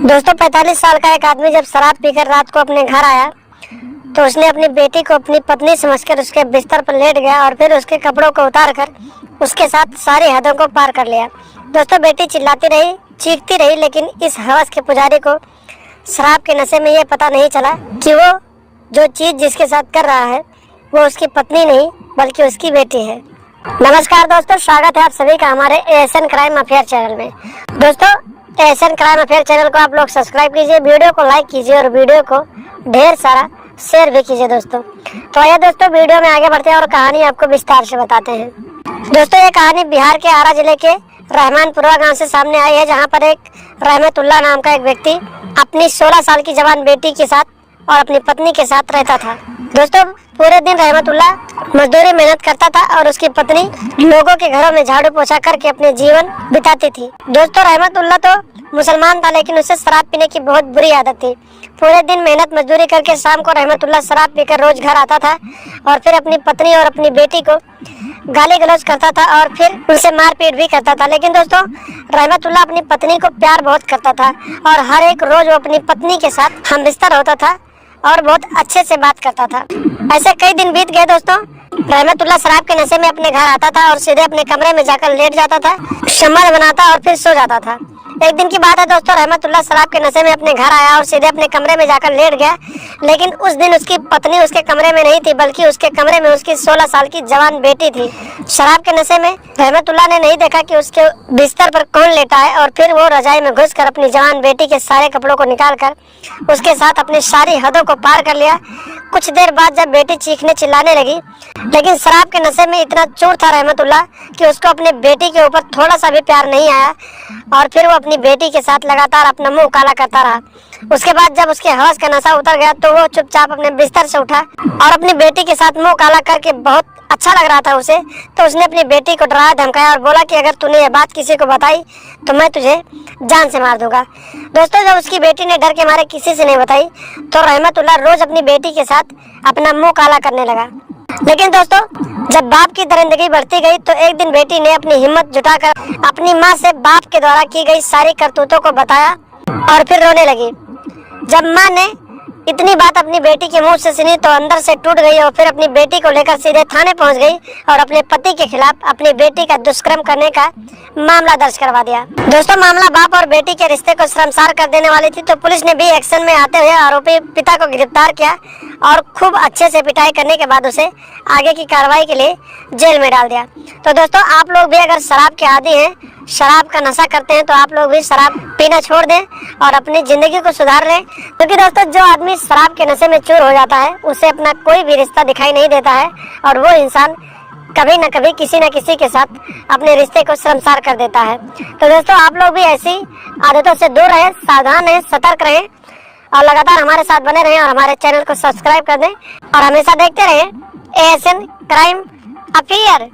दोस्तों 45 साल का एक आदमी जब शराब पीकर रात को अपने घर आया तो उसने अपनी बेटी को अपनी पत्नी समझकर उसके बिस्तर पर लेट गया और फिर उसके कपड़ों को उतारकर उसके साथ सारी हदों को पार कर लिया। दोस्तों बेटी चिल्लाती रही, चीखती रही, लेकिन इस हवस के पुजारी को शराब के नशे में ये पता नहीं चला कि वो जो चीज़ जिसके साथ कर रहा है वो उसकी पत्नी नहीं बल्कि उसकी बेटी है। नमस्कार दोस्तों, स्वागत है आप सभी का हमारे एएसएन क्राइम अफेयर चैनल में। दोस्तों एएसएन क्राइम अफेयर चैनल को आप लोग सब्सक्राइब कीजिए, वीडियो को लाइक कीजिए और वीडियो को ढेर सारा शेयर भी कीजिए दोस्तों। तो आइए दोस्तों वीडियो में आगे बढ़ते हैं और कहानी आपको विस्तार से बताते हैं। दोस्तों ये कहानी बिहार के आरा जिले के रहमानपुरा गांव से सामने आई है, जहां पर एक रहमतुल्लाह नाम का एक व्यक्ति अपनी 16 साल की जवान बेटी के साथ और अपनी पत्नी के साथ रहता था। दोस्तों पूरे दिन रहमतुल्लाह मजदूरी मेहनत करता था और उसकी पत्नी लोगों के घरों में झाड़ू पोछा करके अपने जीवन बिताती थी। दोस्तों रहमतुल्लाह तो मुसलमान था, लेकिन उसे शराब पीने की बहुत बुरी आदत थी। पूरे दिन मेहनत मजदूरी करके शाम को रहमतुल्लाह शराब पीकर रोज घर आता था और फिर अपनी पत्नी और अपनी बेटी को गाली गलौज करता था और फिर उनसे मारपीट भी करता था। लेकिन दोस्तों रहमतुल्लाह अपनी पत्नी को प्यार बहुत करता था और हर एक रोज वो अपनी पत्नी के साथ हमबिस्तर होता था और बहुत अच्छे से बात करता था। ऐसे कई दिन बीत गए दोस्तों। रहमतुल्लाह शराब के नशे में अपने घर आता था और सीधे अपने कमरे में जाकर लेट जाता था, शम्मद बनाता और फिर सो जाता था। एक दिन की बात है दोस्तों, रहमतुल्लाह शराब के नशे में अपने घर आया और सीधे अपने कमरे में जाकर लेट गया। लेकिन उस दिन उसकी पत्नी उसके कमरे में नहीं थी, बल्कि उसके कमरे में उसकी 16 साल की जवान बेटी थी। शराब के नशे में रहमतुल्लाह ने नहीं देखा कि उसके बिस्तर पर कौन लेटा है और फिर वो रजाई में घुसकर अपनी जवान बेटी के सारे कपड़ों को निकालकर उसके साथ अपनी सारी हदों को पार कर लिया। कुछ देर बाद जब बेटी चीखने चिल्लाने लगी, लेकिन शराब के नशे में इतना चूर था रहमतुल्लाह कि उसको अपने बेटी के ऊपर थोड़ा सा भी प्यार नहीं आया और फिर वो अपनी बेटी के साथ लगातार अपना मुंह काला करता रहा। उसके बाद जब उसके हवस का नशा उतर गया तो वो चुपचाप अपने बिस्तर से उठा और अपनी बेटी के साथ मुंह काला करके बहुत अच्छा लग रहा था उसे, तो उसने अपनी बेटी को डराया धमकाया और बोला कि अगर तूने ये बात किसी को बताई तो मैं तुझे जान से मार दूंगा। दोस्तों जब उसकी बेटी ने डर के मारे किसी से नहीं बताई तो रहमतुल्लाह रोज अपनी बेटी के साथ अपना मुंह काला करने लगा। लेकिन दोस्तों जब बाप की दरिंदगी बढ़ती गई तो एक दिन बेटी ने अपनी हिम्मत जुटाकर अपनी माँ से बाप के द्वारा की गई सारी करतूतों को बताया और फिर रोने लगी। जब माँ ने इतनी बात अपनी बेटी के मुंह से सुनी तो अंदर से टूट गई और फिर अपनी बेटी को लेकर सीधे थाने पहुंच गई और अपने पति के खिलाफ अपनी बेटी का दुष्कर्म करने का मामला दर्ज करवा दिया। दोस्तों मामला बाप और बेटी के रिश्ते को शर्मसार कर देने वाली थी, तो पुलिस ने भी एक्शन में आते हुए आरोपी पिता को गिरफ्तार किया और खूब अच्छे से पिटाई करने के बाद उसे आगे की कार्रवाई के लिए जेल में डाल दिया। तो दोस्तों आप लोग भी अगर शराब के आदी हैं, शराब का नशा करते हैं, तो आप लोग भी शराब पीना छोड़ दें और अपनी जिंदगी को सुधार लें। क्योंकि दोस्तों जो आदमी शराब के नशे में चूर हो जाता है उसे अपना कोई भी रिश्ता दिखाई नहीं देता है और वो इंसान कभी न कभी किसी न किसी के साथ अपने रिश्ते को शर्मसार कर देता है। तो दोस्तों आप लोग भी ऐसी आदतों से दूर रहें, सावधान रहें, सतर्क रहें और लगातार हमारे साथ बने रहें और हमारे चैनल को सब्सक्राइब कर दें और हमेशा देखते रहें एएसएन क्राइम अफेयर।